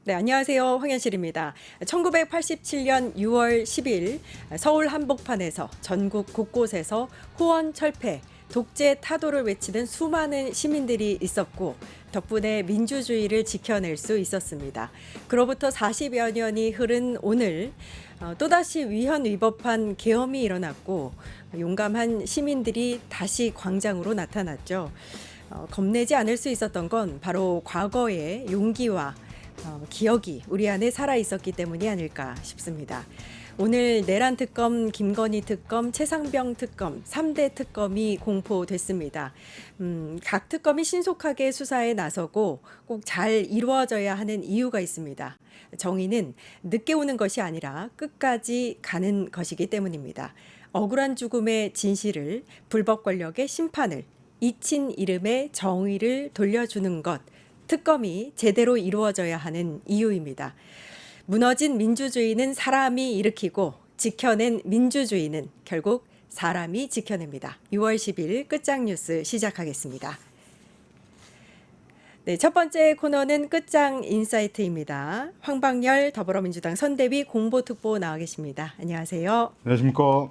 네, 안녕하세요. 황현실입니다. 1987년 6월 10일 서울 한복판에서 전국 곳곳에서 호원 철폐, 독재 타도를 외치는 수많은 시민들이 있었고 덕분에 민주주의를 지켜낼 수 있었습니다. 그로부터 40여 년이 흐른 오늘 또다시 위헌 위법한 계엄이 일어났고 용감한 시민들이 다시 광장으로 나타났죠. 겁내지 않을 수 있었던 건 바로 과거의 용기와 기억이 우리 안에 살아 있었기 때문이 아닐까 싶습니다. 오늘 내란 특검, 김건희 특검, 최상병 특검 3대 특검이 공포됐습니다. 각 특검이 신속하게 수사에 나서고 꼭 잘 이루어져야 하는 이유가 있습니다. 정의는 늦게 오는 것이 아니라 끝까지 가는 것이기 때문입니다. 억울한 죽음의 진실을, 불법 권력의 심판을, 잊힌 이름의 정의를 돌려주는 것, 특검이 제대로 이루어져야 하는 이유입니다. 무너진 민주주의는 사람이 일으키고 지켜낸 민주주의는 결국 사람이 지켜냅니다. 6월 10일 끝장 뉴스 시작하겠습니다. 네, 첫 번째 코너는 끝장 인사이트입니다. 황방열 더불어민주당 선대위 공보특보 나와 계십니다. 안녕하세요. 안녕하십니까.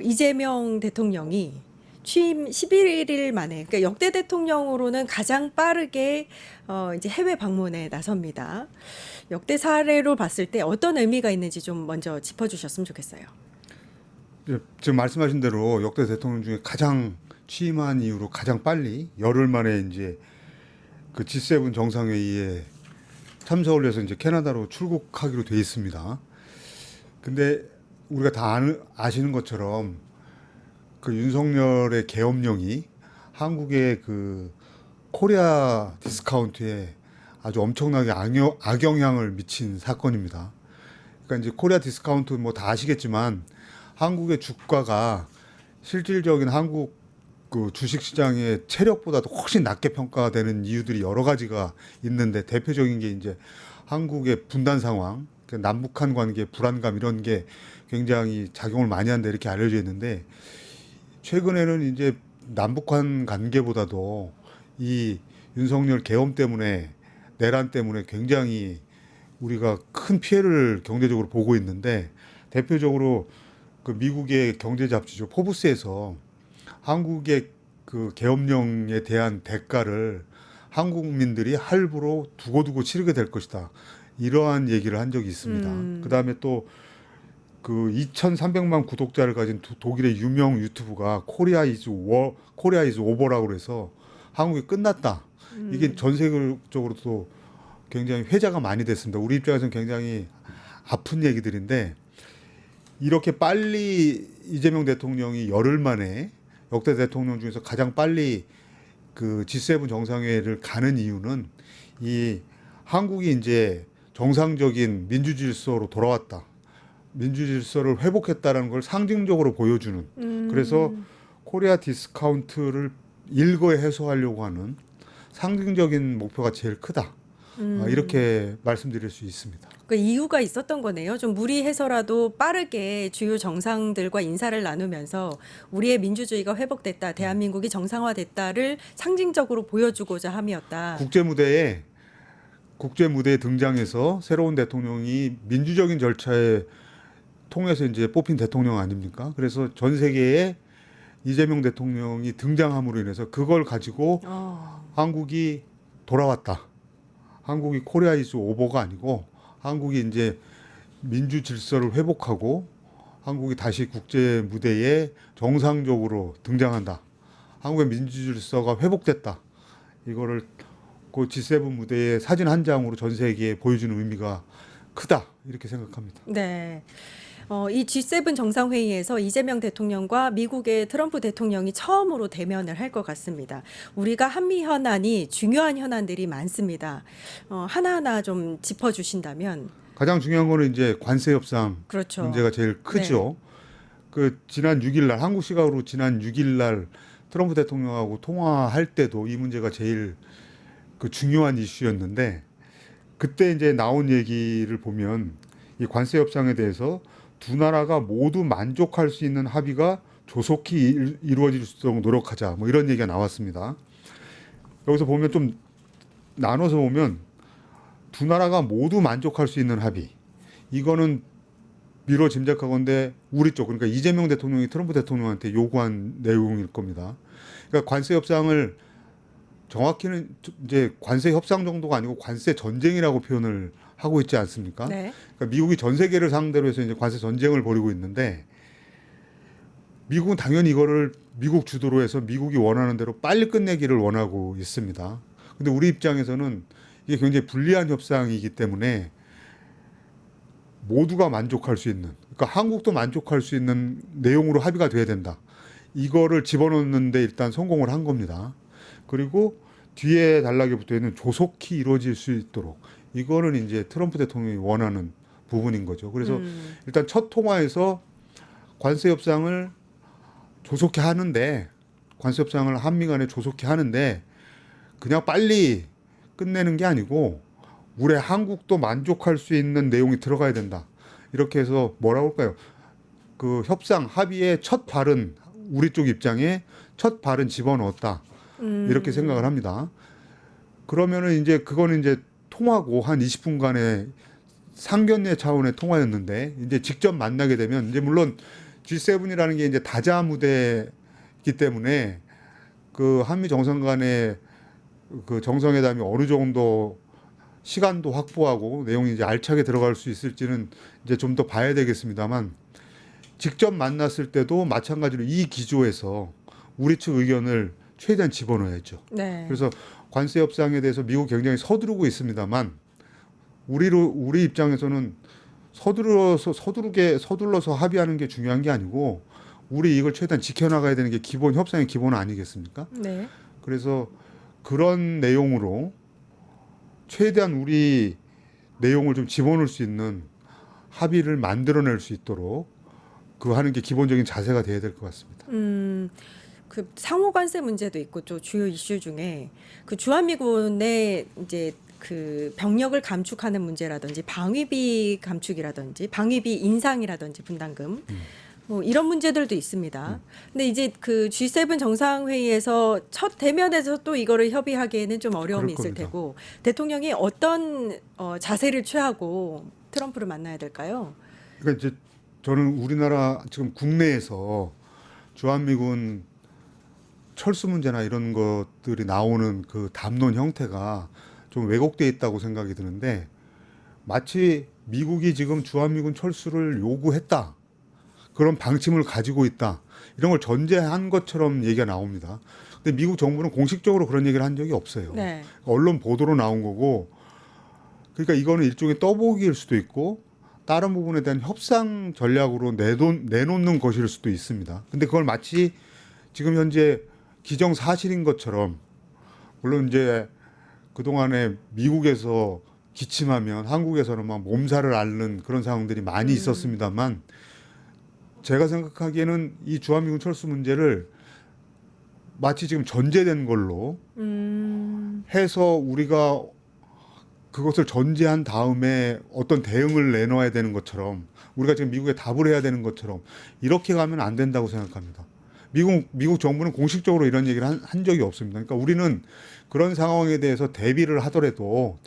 이재명 대통령이 취임 11일 만에, 그러니까 역대 대통령으로는 가장 빠르게 이제 해외 방문에 나섭니다. 역대 사례로 봤을 때 어떤 의미가 있는지 좀 먼저 짚어주셨으면 좋겠어요. 지금 말씀하신 대로 역대 대통령 중에 가장 취임한 이후로 가장 빨리 열흘 만에 이제 그 G7 정상회의에 참석을 해서 이제 캐나다로 출국하기로 돼 있습니다. 근데 우리가 다 아시는 것처럼 그 윤석열의 계엄령이 한국의 그 코리아 디스카운트에 아주 엄청나게 악영향을 미친 사건입니다. 그러니까 이제 코리아 디스카운트 뭐 다 아시겠지만 한국의 주가가 실질적인 한국 그 주식시장의 체력보다도 훨씬 낮게 평가되는 이유들이 여러 가지가 있는데 대표적인 게 이제 한국의 분단 상황, 남북한 관계 불안감 이런 게 굉장히 작용을 많이 한다 이렇게 알려져 있는데 최근에는 이제 남북한 관계보다도 이 윤석열 계엄 때문에 내란 때문에 굉장히 우리가 큰 피해를 경제적으로 보고 있는데 대표적으로 그 미국의 경제 잡지죠 포브스에서 한국의 그 계엄령에 대한 대가를 한국민들이 할부로 두고두고 치르게 될 것이다 이러한 얘기를 한 적이 있습니다. 그다음에 또 그 2,300만 구독자를 가진 독일의 유명 유튜브가 코리아 이즈 오버라고 해서 한국이 끝났다. 이게 전 세계적으로도 굉장히 회자가 많이 됐습니다. 우리 입장에서는 굉장히 아픈 얘기들인데 이렇게 빨리 이재명 대통령이 열흘 만에 역대 대통령 중에서 가장 빨리 그 G7 정상회의를 가는 이유는 이 한국이 이제 정상적인 민주 질서로 돌아왔다. 민주 질서를 회복했다는 걸 상징적으로 보여주는 그래서 코리아 디스카운트를 일거에 해소하려고 하는 상징적인 목표가 제일 크다. 이렇게 말씀드릴 수 있습니다. 그 이유가 있었던 거네요. 좀 무리해서라도 빠르게 주요 정상들과 인사를 나누면서 우리의 민주주의가 회복됐다, 대한민국이 정상화됐다를 상징적으로 보여주고자 함이었다. 국제 무대에 등장해서 새로운 대통령이 민주적인 절차에 통해서 이제 뽑힌 대통령 아닙니까? 그래서 전 세계에 이재명 대통령이 등장함으로 인해서 그걸 가지고 한국이 돌아왔다. 한국이 코리아 이즈 오버가 아니고 한국이 이제 민주 질서를 회복하고 한국이 다시 국제 무대에 정상적으로 등장한다. 한국의 민주 질서가 회복됐다. 이거를 그 G7 무대의 사진 한 장으로 전 세계에 보여주는 의미가 크다. 이렇게 생각합니다. 네. 이 G7 정상회의에서 이재명 대통령과 미국의 트럼프 대통령이 처음으로 대면을 할 것 같습니다. 우리가 한미 현안이 중요한 현안들이 많습니다. 하나하나 좀 짚어주신다면. 가장 중요한 거는 이제 관세 협상 그렇죠. 문제가 제일 크죠. 네. 그 지난 6일 날 한국 시각으로 지난 6일 날 트럼프 대통령하고 통화할 때도 이 문제가 제일 그 중요한 이슈였는데 그때 이제 나온 얘기를 보면 이 관세 협상에 대해서 두 나라가 모두 만족할 수 있는 합의가 조속히 이루어질 수 있도록 노력하자. 뭐 이런 얘기가 나왔습니다. 여기서 보면 좀 나눠서 보면 두 나라가 모두 만족할 수 있는 합의. 이거는 미뤄 짐작하건대 우리 쪽, 그러니까 이재명 대통령이 트럼프 대통령한테 요구한 내용일 겁니다. 그러니까 관세 협상을 정확히는 이제 관세 협상 정도가 아니고 관세 전쟁이라고 표현을 하고 있지 않습니까? 네. 그러니까 미국이 전 세계를 상대로 해서 이제 관세 전쟁을 벌이고 있는데, 미국은 당연히 이거를 미국 주도로 해서 미국이 원하는 대로 빨리 끝내기를 원하고 있습니다. 근데 우리 입장에서는 이게 굉장히 불리한 협상이기 때문에 모두가 만족할 수 있는, 그러니까 한국도 만족할 수 있는 내용으로 합의가 돼야 된다. 이거를 집어넣는데 일단 성공을 한 겁니다. 그리고 뒤에 단락에 붙어 있는 조속히 이루어질 수 있도록, 이거는 이제 트럼프 대통령이 원하는 부분인 거죠. 그래서 일단 첫 통화에서 관세 협상을 조속히 하는데, 관세 협상을 한미 간에 조속히 하는데 그냥 빨리 끝내는 게 아니고 우리 한국도 만족할 수 있는 내용이 들어가야 된다. 이렇게 해서 뭐라고 할까요? 그 협상 합의의 첫 발은, 우리 쪽 입장에 첫 발은 집어넣었다. 이렇게 생각을 합니다. 그러면은 이제 그거는 이제 통하고 한 20분간의 상견례 차원의 통화였는데, 이제 직접 만나게 되면, 이제 물론 G7이라는 게 이제 다자 무대이기 때문에 그 한미 정상 간의 그 정상회담이 어느 정도 시간도 확보하고 내용이 이제 알차게 들어갈 수 있을지는 이제 좀 더 봐야 되겠습니다만, 직접 만났을 때도 마찬가지로 이 기조에서 우리 측 의견을 최대한 집어넣어야죠. 네. 그래서 관세 협상에 대해서 미국 굉장히 서두르고 있습니다만, 우리 입장에서는 서둘러서 합의하는 게 중요한 게 아니고 우리 이익을 최대한 지켜나가야 되는 게 기본 협상의 기본 아니겠습니까? 네. 그래서 그런 내용으로 최대한 우리 내용을 좀 집어넣을 수 있는 합의를 만들어낼 수 있도록 그 하는 게 기본적인 자세가 돼야 될 것 같습니다. 그 상호 관세 문제도 있고 또 주요 이슈 중에 그 주한미군의 이제 그 병력을 감축하는 문제라든지 방위비 감축이라든지 방위비 인상이라든지 분담금 뭐 이런 문제들도 있습니다. 근데 이제 그 G7 정상회의에서 첫 대면에서 또 이거를 협의하기에는 좀 어려움이 그럴 있을 겁니다. 테고, 대통령이 어떤 자세를 취하고 트럼프를 만나야 될까요? 그러니까 이제 저는 우리나라 지금 국내에서 주한미군 철수 문제나 이런 것들이 나오는 그 담론 형태가 좀 왜곡돼 있다고 생각이 드는데, 마치 미국이 지금 주한미군 철수를 요구했다, 그런 방침을 가지고 있다, 이런 걸 전제한 것처럼 얘기가 나옵니다. 근데 미국 정부는 공식적으로 그런 얘기를 한 적이 없어요. 네. 언론 보도로 나온 거고, 그러니까 이거는 일종의 떠보기일 수도 있고 다른 부분에 대한 협상 전략으로 내놓는 것일 수도 있습니다. 근데 그걸 마치 지금 현재 기정사실인 것처럼, 물론 이제 그동안에 미국에서 기침하면 한국에서는 막 몸살을 앓는 그런 상황들이 많이 있었습니다만, 제가 생각하기에는 이 주한미군 철수 문제를 마치 지금 전제된 걸로 해서 우리가 그것을 전제한 다음에 어떤 대응을 내놓아야 되는 것처럼, 우리가 지금 미국에 답을 해야 되는 것처럼 이렇게 가면 안 된다고 생각합니다. 미국 정부는 공식적으로 이런 얘기를 한 적이 없습니다. 그러니까 우리는 그런 상황에 대해서 대비는 하더라도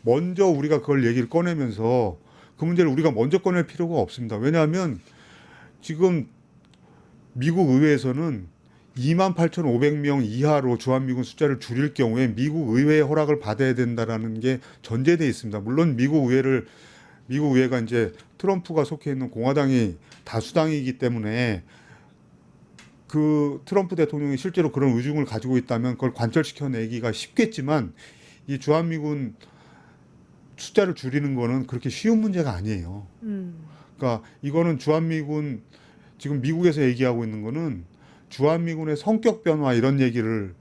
먼저 우리가 그걸 얘기를 꺼내면서 그 문제를 우리가 먼저 꺼낼 필요가 없습니다. 왜냐하면 지금 미국 의회에서는 28,500명 이하로 주한미군 숫자를 줄일 경우에 미국 의회의 허락을 받아야 된다라는 게 전제되어 있습니다. 물론 미국 의회가 이제 트럼프가 속해 있는 공화당이 다수당이기 때문에 그 트럼프 대통령이 실제로 그런 의중을 가지고 있다면 그걸 관철시켜내기가 쉽겠지만, 이 주한미군 숫자를 줄이는 거는 그렇게 쉬운 문제가 아니에요. 그러니까 이거는 주한미군, 지금 미국에서 얘기하고 있는 거는 주한미군의 성격 변화 이런 얘기를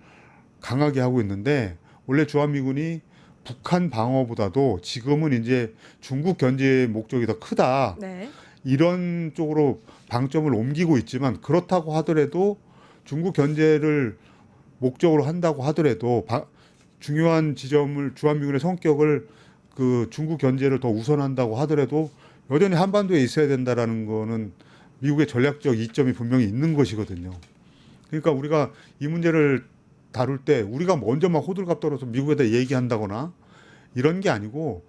강하게 하고 있는데, 원래 주한미군이 북한 방어보다도 지금은 이제 중국 견제의 목적이 더 크다, 네. 이런 쪽으로 방점을 옮기고 있지만, 그렇다고 하더라도 중국 견제를 목적으로 한다고 하더라도 중요한 지점을, 주한미군의 성격을 그 중국 견제를 더 우선한다고 하더라도 여전히 한반도에 있어야 된다라는 거는 미국의 전략적 이점이 분명히 있는 것이거든요. 그러니까 우리가 이 문제를 다룰 때 우리가 먼저 막 호들갑 떨어서 미국에다 얘기한다거나 이런 게 아니고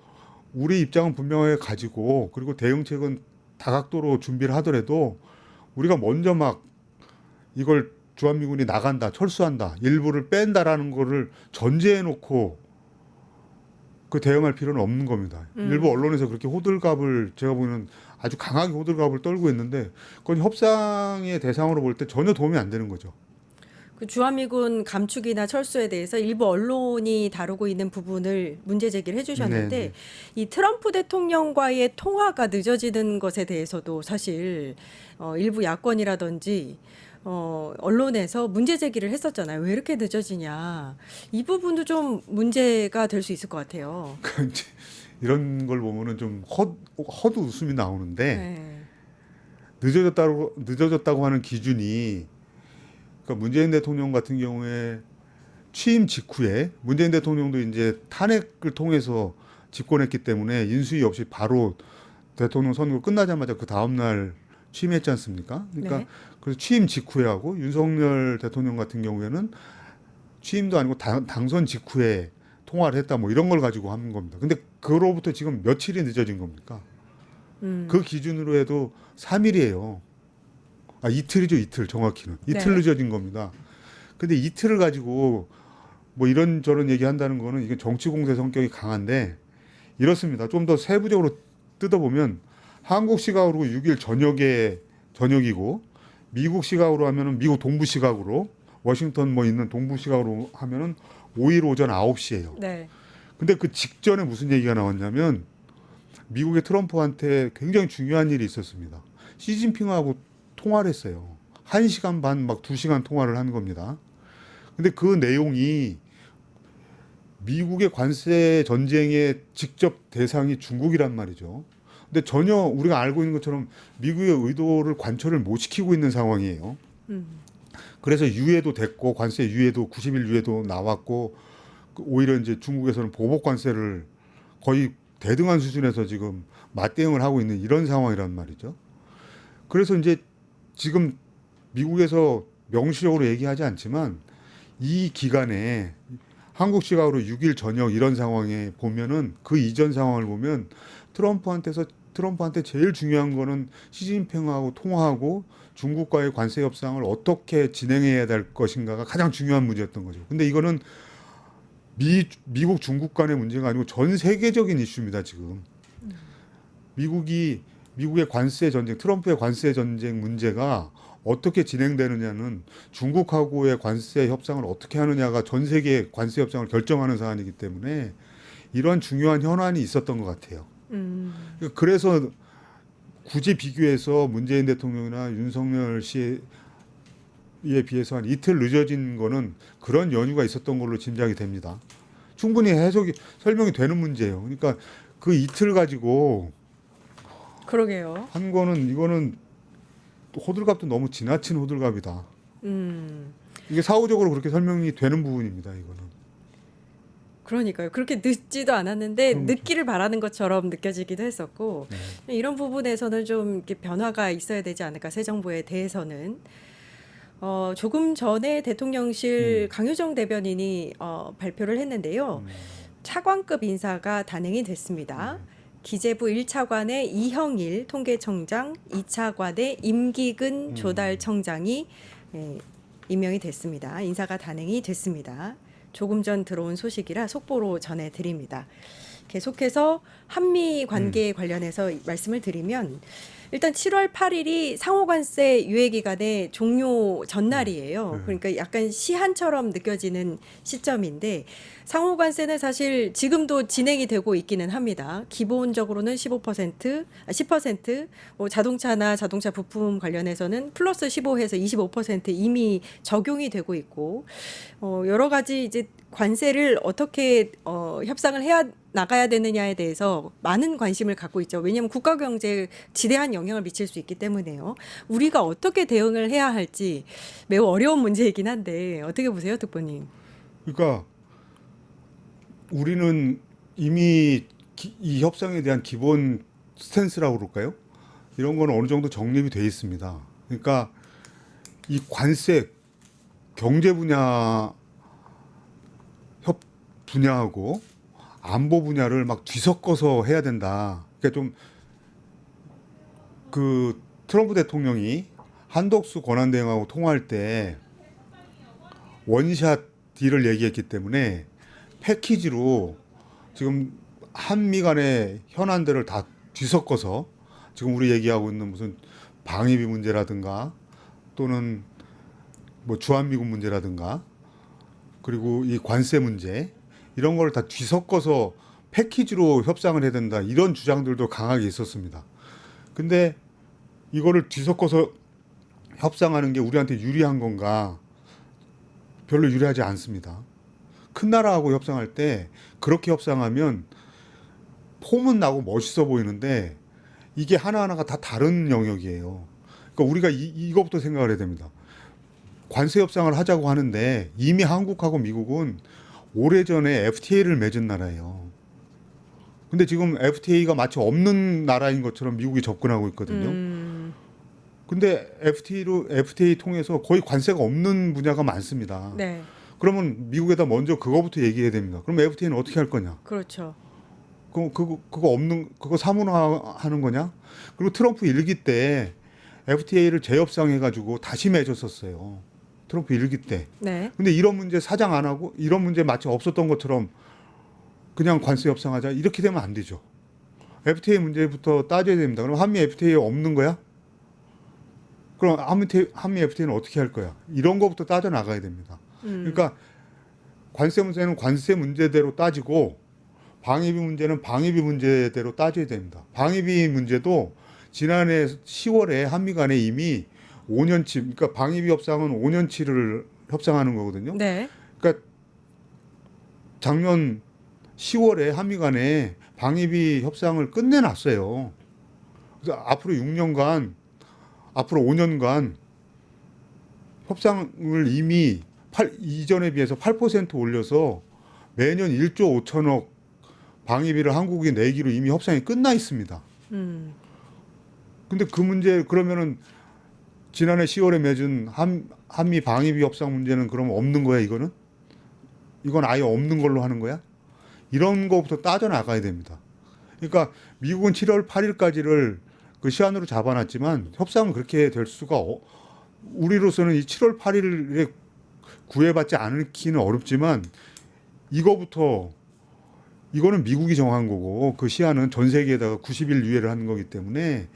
우리 입장은 분명하게 가지고 그리고 대응책은 다각도로 준비를 하더라도 우리가 먼저 막 이걸 주한미군이 나간다, 철수한다, 일부를 뺀다라는 거를 전제해 놓고 그 대응할 필요는 없는 겁니다. 일부 언론에서 그렇게 호들갑을 제가 보기에는 아주 강하게 호들갑을 떨고 있는데 그건 협상의 대상으로 볼 때 전혀 도움이 안 되는 거죠. 그 주한미군 감축이나 철수에 대해서 일부 언론이 다루고 있는 부분을 문제 제기를 해주셨는데 네, 네. 이 트럼프 대통령과의 통화가 늦어지는 것에 대해서도 사실 일부 야권이라든지 언론에서 문제 제기를 했었잖아요. 왜 이렇게 늦어지냐. 이 부분도 좀 문제가 될 수 있을 것 같아요. 그러니까 이제 이런 걸 보면은 좀 허도 웃음이 나오는데 네. 늦어졌다고 하는 기준이 그러니까 문재인 대통령 같은 경우에 취임 직후에 문재인 대통령도 이제 탄핵을 통해서 집권했기 때문에 인수위 없이 바로 대통령 선거 끝나자마자 그 다음 날 취임했지 않습니까? 그러니까 네. 그래서 취임 직후에 하고 윤석열 대통령 같은 경우에는 취임도 아니고 당선 직후에 통화를 했다 뭐 이런 걸 가지고 하는 겁니다. 근데 그로부터 지금 며칠이 늦어진 겁니까? 그 기준으로 해도 3일이에요. 아, 이틀이죠, 이틀 정확히는. 이틀 네. 늦어진 겁니다. 근데 이틀을 가지고 뭐 이런저런 얘기한다는 거는 이게 정치 공세 성격이 강한데 이렇습니다. 좀 더 세부적으로 뜯어보면 한국 시각으로 6일 저녁이고 미국 시각으로 하면은 미국 동부 시각으로 워싱턴 뭐 있는 동부 시각으로 하면은 5일 오전 9시예요. 네. 근데 그 직전에 무슨 얘기가 나왔냐면 미국의 트럼프한테 굉장히 중요한 일이 있었습니다. 시진핑하고 통화를 했어요. 1시간 반, 막 2시간 통화를 한 겁니다. 근데 그 내용이 미국의 관세 전쟁의 직접 대상이 중국이란 말이죠. 근데 전혀 우리가 알고 있는 것처럼 미국의 의도를 관철을 못 시키고 있는 상황이에요. 그래서 유예도 됐고 관세 유예도 90일 유예도 나왔고 오히려 이제 중국에서는 보복 관세를 거의 대등한 수준에서 지금 맞대응을 하고 있는 이런 상황이란 말이죠. 그래서 이제 지금 미국에서 명시적으로 얘기하지 않지만 이 기간에 한국 시각으로 6일 저녁 이런 상황에 보면은 그 이전 상황을 보면 트럼프한테 제일 중요한 거는 시진핑하고 통화하고 중국과의 관세 협상을 어떻게 진행해야 될 것인가가 가장 중요한 문제였던 거죠. 근데 이거는 미국 중국 간의 문제가 아니고 전 세계적인 이슈입니다, 지금. 미국의 관세 전쟁, 트럼프의 관세 전쟁 문제가 어떻게 진행되느냐는 중국하고의 관세 협상을 어떻게 하느냐가 전 세계 관세 협상을 결정하는 사안이기 때문에 이런 중요한 현안이 있었던 것 같아요. 그래서 굳이 비교해서 문재인 대통령이나 윤석열 씨에 비해서 한 이틀 늦어진 거는 그런 연유가 있었던 걸로 짐작이 됩니다. 충분히 설명이 되는 문제예요. 그러니까 그 이틀 가지고 그러게요. 한 거는 이거는 호들갑도 너무 지나친 호들갑이다. 이게 사후적으로 그렇게 설명이 되는 부분입니다. 이거는. 그러니까요. 그렇게 늦지도 않았는데 그런 늦기를 바라는 것처럼 느껴지기도 했었고 네. 이런 부분에서는 좀 이렇게 변화가 있어야 되지 않을까 새 정부에 대해서는 조금 전에 대통령실 강효정 대변인이 발표를 했는데요. 차관급 인사가 단행이 됐습니다. 기재부 1차관의 이형일 통계청장, 2차관의 임기근 조달청장이 임명이 됐습니다. 인사가 단행이 됐습니다. 조금 전 들어온 소식이라 속보로 전해드립니다. 계속해서 한미 관계에 관련해서 말씀을 드리면 일단 7월 8일이 상호관세 유예 기간의 종료 전날이에요. 그러니까 약간 시한처럼 느껴지는 시점인데 상호관세는 사실 지금도 진행이 되고 있기는 합니다. 기본적으로는 10%, 뭐 자동차나 자동차 부품 관련해서는 플러스 15해서 25% 이미 적용이 되고 있고 여러 가지 이제 관세를 어떻게 협상을 해야 나가야 되느냐에 대해서 많은 관심을 갖고 있죠. 왜냐하면 국가 경제에 지대한 영향을 미칠 수 있기 때문에요. 우리가 어떻게 대응을 해야 할지 매우 어려운 문제이긴 한데 어떻게 보세요, 특보님? 그러니까 우리는 이미 이 협상에 대한 기본 스탠스라고 그럴까요? 이런 거는 어느 정도 정립이 돼 있습니다. 그러니까 이 관세 경제 분야하고 안보 분야를 막 뒤섞어서 해야 된다. 그러니까 좀 그 트럼프 대통령이 한덕수 권한대행하고 통화할 때 원샷 딜을 얘기했기 때문에 패키지로 지금 한미 간의 현안들을 다 뒤섞어서 지금 우리 얘기하고 있는 무슨 방위비 문제라든가 또는 뭐 주한미군 문제라든가 그리고 이 관세 문제 이런 걸 다 뒤섞어서 패키지로 협상을 해야 된다 이런 주장들도 강하게 있었습니다. 근데 이거를 뒤섞어서 협상하는 게 우리한테 유리한 건가? 별로 유리하지 않습니다. 큰 나라하고 협상할 때 그렇게 협상하면 폼은 나고 멋있어 보이는데 이게 하나하나가 다 다른 영역이에요. 그러니까 우리가 이것부터 생각을 해야 됩니다. 관세 협상을 하자고 하는데 이미 한국하고 미국은 오래전에 FTA를 맺은 나라예요. 근데 지금 FTA가 마치 없는 나라인 것처럼 미국이 접근하고 있거든요. 근데 FTA 통해서 거의 관세가 없는 분야가 많습니다. 네. 그러면 미국에다 먼저 그거부터 얘기해야 됩니다. 그럼 FTA는 어떻게 할 거냐? 그렇죠. 그거 사문화하는 거냐? 그리고 트럼프 일기 때 FTA를 재협상해가지고 다시 맺었었어요. 트럼프 일기 때. 네. 근데 이런 문제 사장 안 하고 이런 문제 마치 없었던 것처럼 그냥 관세 협상하자 이렇게 되면 안 되죠. FTA 문제부터 따져야 됩니다. 그럼 한미 FTA 없는 거야? 그럼 한미 FTA는 어떻게 할 거야? 이런 거부터 따져 나가야 됩니다. 그러니까 관세 문제는 관세 문제대로 따지고 방위비 문제는 방위비 문제대로 따져야 됩니다. 방위비 문제도 지난해 10월에 한미 간에 이미 5년치, 그러니까 방위비 협상은 5년치를 협상하는 거거든요. 네. 그러니까 작년 10월에 한미 간에 방위비 협상을 끝내놨어요. 그래서 앞으로 6년간, 앞으로 5년간 협상을 이미 이전에 비해서 8% 올려서 매년 1조 5천억 방위비를 한국이 내기로 이미 협상이 끝나 있습니다. 근데 그 문제 그러면은 지난해 10월에 맺은 한미 방위비 협상 문제는 그러면 없는 거야 이거는? 이건 아예 없는 걸로 하는 거야? 이런 거부터 따져 나가야 됩니다. 그러니까 미국은 7월 8일까지를 그 시한으로 잡아놨지만 협상은 그렇게 될 수가 우리로서는 이 7월 8일에 구애받지 않기는 어렵지만 이거는 미국이 정한 거고 그 시한은 전 세계에다가 90일 유예를 하는 거기 때문에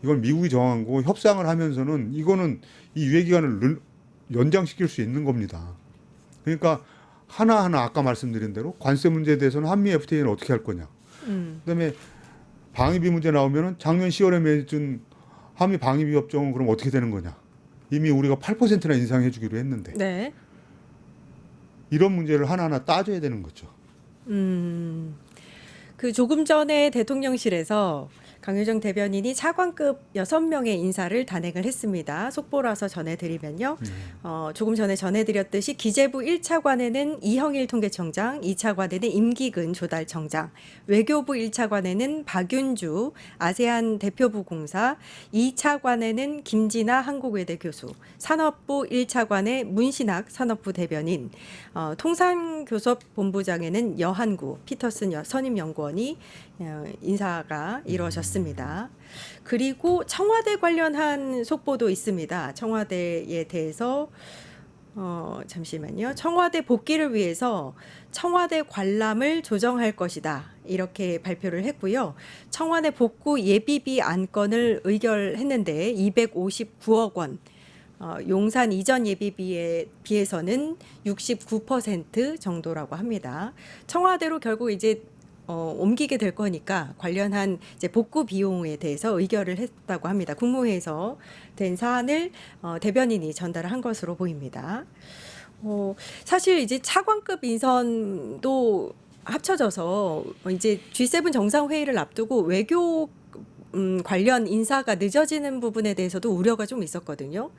이건 미국이 정한 거고 협상을 하면서는 이거는 이 유예 기간을 연장시킬 수 있는 겁니다. 그러니까 하나하나 아까 말씀드린 대로 관세 문제에 대해서는 한미 FTA는 어떻게 할 거냐. 그다음에 방위비 문제 나오면은 작년 10월에 맺은 한미 방위비 협정은 그럼 어떻게 되는 거냐. 이미 우리가 8%나 인상해 주기로 했는데. 네. 이런 문제를 하나하나 따져야 되는 거죠. 그 조금 전에 대통령실에서 강효정 대변인이 차관급 6명의 인사를 단행을 했습니다. 속보라서 전해드리면요. 조금 전에 전해드렸듯이 기재부 1차관에는 이형일 통계청장, 2차관에는 임기근 조달청장, 외교부 1차관에는 박윤주 아세안 대표부 공사, 2차관에는 김진아 한국외대 교수, 산업부 1차관에 문신학 산업부 대변인, 통상교섭본부장에는 여한구 피터슨 선임연구원이 인사가 이루어졌습니다. 그리고 청와대 관련한 속보도 있습니다. 청와대에 대해서 잠시만요. 청와대 복귀를 위해서 청와대 관람을 조정할 것이다. 이렇게 발표를 했고요. 청와대 복구 예비비 안건을 의결했는데 259억 원. 용산 이전 예비비에 비해서는 69% 정도라고 합니다. 청와대로 결국 이제 옮기게 될 거니까 관련한 이제 복구 비용에 대해서 의결을 했다고 합니다. 국무회에서 된 사안을 대변인이 전달을 한 것으로 보입니다. 사실 이제 차관급 인선도 합쳐져서 이제 G7 정상회의를 앞두고 외교 관련 인사가 늦어지는 부분에 대해서도 우려가 좀 있었거든요.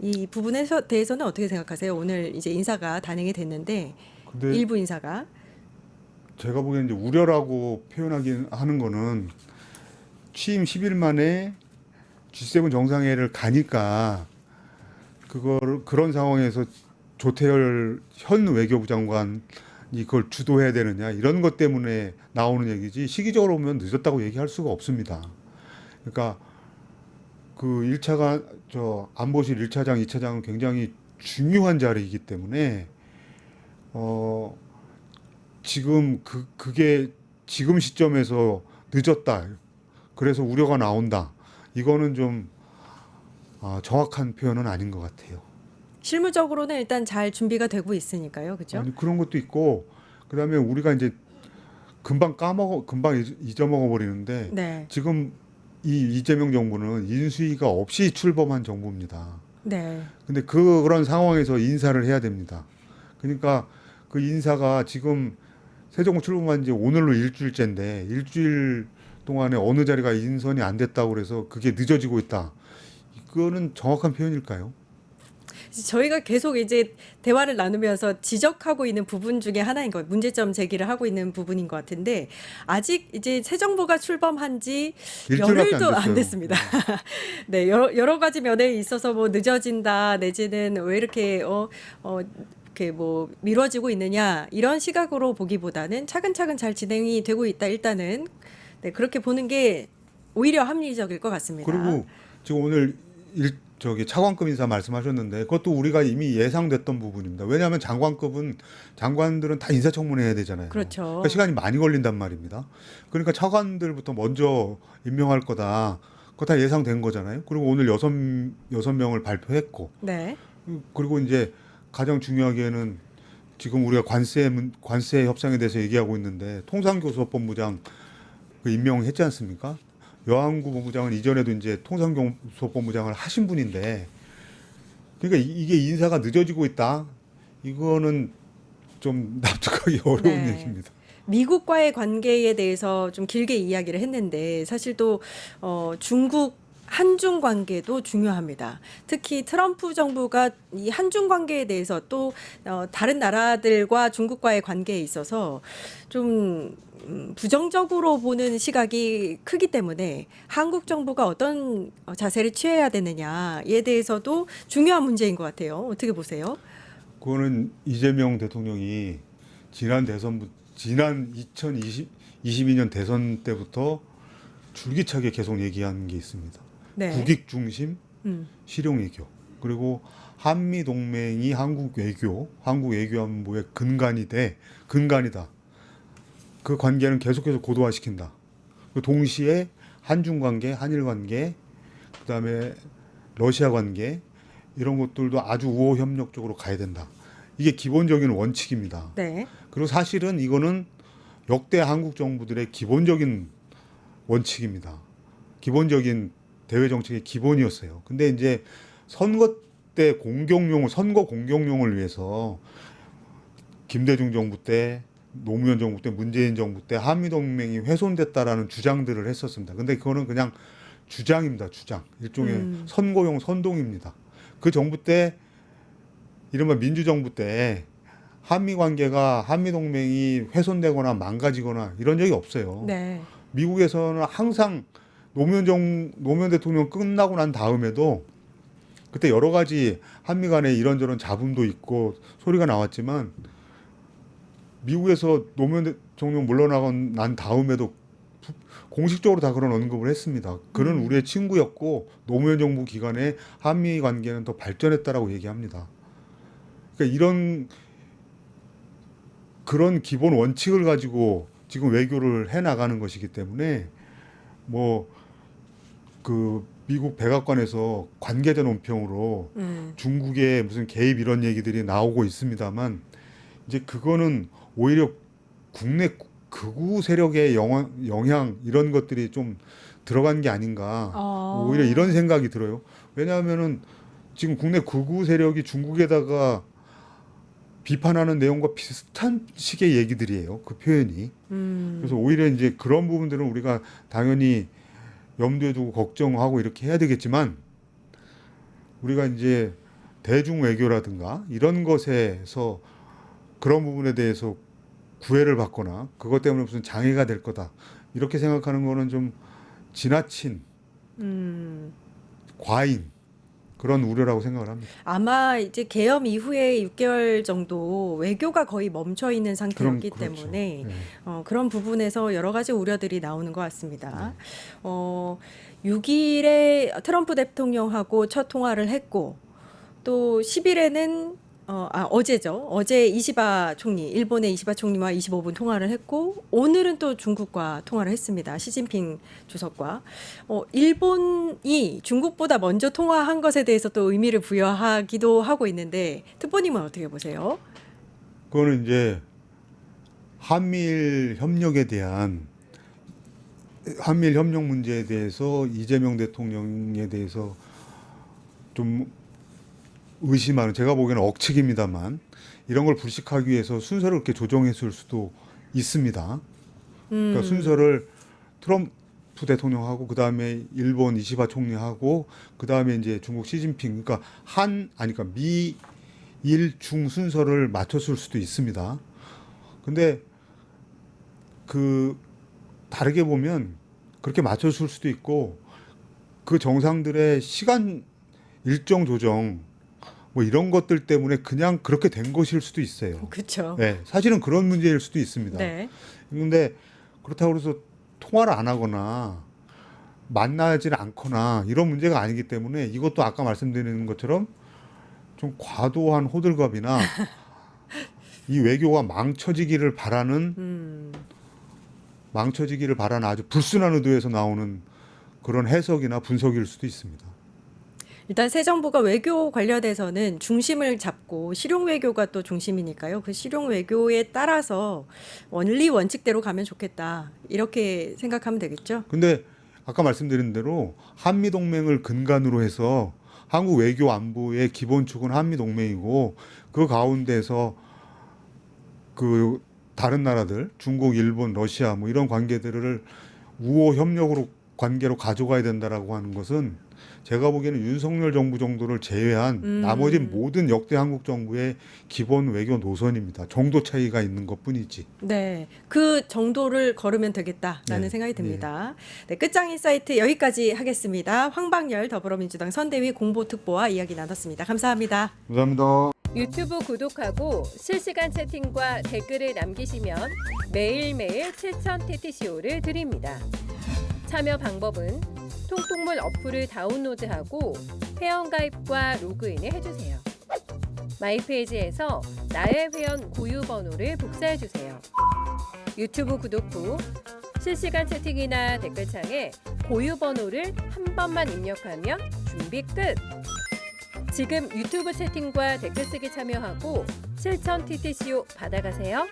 이 부분에 대해서는 어떻게 생각하세요? 오늘 이제 인사가 단행이 됐는데 근데 일부 인사가 제가 보기에는 이제 우려라고 표현하긴 하는 거는 취임 10일 만에 G7 정상회의를 가니까 그런 상황에서 조태열 현 외교부 장관이 이걸 주도해야 되느냐 이런 것 때문에 나오는 얘기지 시기적으로 보면 늦었다고 얘기할 수가 없습니다. 그러니까 그 1차가 저 안보실 1차장, 2차장은 굉장히 중요한 자리이기 때문에 지금 그게 지금 시점에서 늦었다. 그래서 우려가 나온다. 이거는 좀 정확한 표현은 아닌 것 같아요. 실무적으로는 일단 잘 준비가 되고 있으니까요. 그죠? 아니, 그런 것도 있고 그다음에 우리가 이제 금방 잊어먹어 버리는데 네. 지금 이 이재명 정부는 인수위가 없이 출범한 정부입니다. 네. 근데 그런 상황에서 인사를 해야 됩니다. 그러니까 그 인사가 지금 새 정부 출범한 지 오늘로 일주일째인데 일주일 동안에 어느 자리가 인선이 안 됐다고 그래서 그게 늦어지고 있다. 이거는 정확한 표현일까요? 저희가 계속 이제 대화를 나누면서 지적하고 있는 부분 중에 하나인 것, 문제점 제기를 하고 있는 부분인 것 같은데 아직 이제 새 정부가 출범한 지 일주일밖에 열흘도 안 됐어요. 됐습니다. 네, 여러 가지 면에 있어서 뭐 늦어진다 내지는 왜 이렇게 이렇게 뭐 미뤄지고 있느냐 이런 시각으로 보기보다는 차근차근 잘 진행이 되고 있다. 일단은 네, 그렇게 보는 게 오히려 합리적일 것 같습니다. 그리고 지금 오늘 저기 차관급 인사 말씀하셨는데 그것도 우리가 이미 예상됐던 부분입니다. 왜냐하면 장관들은 다 인사청문회 해야 되잖아요. 그렇죠. 그러니까 시간이 많이 걸린단 말입니다. 그러니까 차관들부터 먼저 임명할 거다. 그거 다 예상된 거잖아요. 그리고 오늘 여섯 명을 발표했고, 네. 그리고 이제 가장 중요하게는 지금 우리가 관세 협상에 대해서 얘기하고 있는데 통상교섭본부장 그 임명했지 않습니까? 여한구 본부장은 이전에도 이제 통상교섭본부장을 하신 분인데, 그러니까 이게 인사가 늦어지고 있다. 이거는 좀 납득하기 어려운 네. 얘기입니다. 미국과의 관계에 대해서 좀 길게 이야기를 했는데 사실 또 중국 한중 관계도 중요합니다. 특히 트럼프 정부가 이 한중 관계에 대해서 또 다른 나라들과 중국과의 관계에 있어서 좀 부정적으로 보는 시각이 크기 때문에 한국 정부가 어떤 자세를 취해야 되느냐에 대해서도 중요한 문제인 것 같아요. 어떻게 보세요? 그거는 이재명 대통령이 지난 2022년 대선 때부터 줄기차게 계속 얘기한 게 있습니다. 네. 국익 중심, 음. 실용 외교, 그리고 한미 동맹이 한국 외교 안보의 근간이다. 그 관계는 계속해서 고도화시킨다. 동시에 한중 관계, 한일 관계, 그다음에 러시아 관계 이런 것들도 아주 우호 협력적으로 가야 된다. 이게 기본적인 원칙입니다. 네. 그리고 사실은 이거는 역대 한국 정부들의 기본적인 원칙입니다. 기본적인 대외 정책의 기본이었어요. 근데 이제 선거 공격용을 위해서 김대중 정부 때, 노무현 정부 때, 문재인 정부 때 한미동맹이 훼손됐다라는 주장들을 했었습니다. 근데 그거는 그냥 주장입니다. 주장. 일종의 선동입니다. 그 정부 때, 이른바 민주정부 때 한미동맹이 훼손되거나 망가지거나 이런 적이 없어요. 네. 미국에서는 항상 노무현 대통령 끝나고 난 다음에도 그때 여러 가지 한미 간에 이런저런 잡음도 있고 소리가 나왔지만 미국에서 노무현 대통령 물러나고 난 다음에도 공식적으로 다 그런 언급을 했습니다. 그는 우리의 친구였고 노무현 정부 기간에 한미 관계는 더 발전했다라고 얘기합니다. 그러니까 그런 기본 원칙을 가지고 지금 외교를 해 나가는 것이기 때문에 그 미국 백악관에서 관계자 논평으로 중국의 무슨 개입 이런 얘기들이 나오고 있습니다만 이제 그거는 오히려 국내 극우 세력의 영향 이런 것들이 좀 들어간 게 아닌가 오히려 이런 생각이 들어요. 왜냐하면은 지금 국내 극우 세력이 중국에다가 비판하는 내용과 비슷한 식의 얘기들이에요. 그 표현이. 그래서 오히려 이제 그런 부분들은 우리가 당연히 염두에 두고 걱정하고 이렇게 해야 되겠지만 우리가 이제 대중 외교라든가 이런 것에서 그런 부분에 대해서 구애를 받거나 그것 때문에 무슨 장애가 될 거다 이렇게 생각하는 거는 좀 지나친 과잉 그런 우려라고 생각을 합니다. 아마 이제 개엄 이후에 6개월 정도 외교가 거의 멈춰 있는 상태였기 그렇죠. 때문에 네. 그런 부분에서 여러 가지 우려들이 나오는 것 같습니다. 6일에 트럼프 대통령하고 첫 통화를 했고 또 10일에는 어제죠. 어제 이시바 총리, 일본의 이시바 총리와 25분 통화를 했고 오늘은 또 중국과 통화를 했습니다. 시진핑 주석과. 일본이 중국보다 먼저 통화한 것에 대해서 또 의미를 부여하기도 하고 있는데 특보님은 어떻게 보세요? 그거는 이제 한미일 협력에 대한 한미일 협력 문제에 대해서 이재명 대통령에 대해서 좀 의심하는, 제가 보기에는 억측입니다만 이런 걸 불식하기 위해서 순서를 그렇게 조정했을 수도 있습니다. 그러니까 순서를 트럼프 대통령하고 그다음에 일본 이시바 총리하고 그다음에 이제 중국 시진핑, 그러니까 그러니까 미일 중 순서를 맞췄을 수도 있습니다. 근데 다르게 보면 그렇게 맞췄을 수도 있고 그 정상들의 시간 일정 조정 뭐 이런 것들 때문에 그냥 그렇게 된 것일 수도 있어요. 그렇죠. 네, 사실은 그런 문제일 수도 있습니다. 네. 그런데 그렇다고 해서 통화를 안 하거나 만나질 않거나 이런 문제가 아니기 때문에 이것도 아까 말씀드리는 것처럼 좀 과도한 호들갑이나 이 외교가 망쳐지기를 바라는 아주 불순한 의도에서 나오는 그런 해석이나 분석일 수도 있습니다. 일단 새 정부가 외교 관련해서는 중심을 잡고 실용 외교가 또 중심이니까요. 그 실용 외교에 따라서 원칙대로 가면 좋겠다. 이렇게 생각하면 되겠죠. 근데 아까 말씀드린 대로 한미 동맹을 근간으로 해서 한국 외교 안보의 기본축은 한미 동맹이고 그 가운데서 그 다른 나라들, 중국, 일본, 러시아 뭐 이런 관계들을 우호 협력으로 관계로 가져가야 된다라고 하는 것은 제가 보기에는 윤석열 정부 정도를 제외한 나머지 모든 역대 한국 정부의 기본 외교 노선입니다. 정도 차이가 있는 것뿐이지. 네, 그 정도를 걸으면 되겠다라는 네, 생각이 듭니다. 네, 끝장 인사이트 여기까지 하겠습니다. 황방열 더불어민주당 선대위 공보특보와 이야기 나눴습니다. 감사합니다. 감사합니다. 유튜브 구독하고 실시간 채팅과 댓글을 남기시면 매일매일 7,000TTCO를 드립니다. 참여 방법은 통통물 어플을 다운로드하고 회원가입과 로그인을 해주세요. 마이페이지에서 나의 회원 고유 번호를 복사해주세요. 유튜브 구독 후 실시간 채팅이나 댓글창에 고유 번호를 한 번만 입력하면 준비 끝! 지금 유튜브 채팅과 댓글 쓰기 참여하고 7,000TTCO 받아가세요.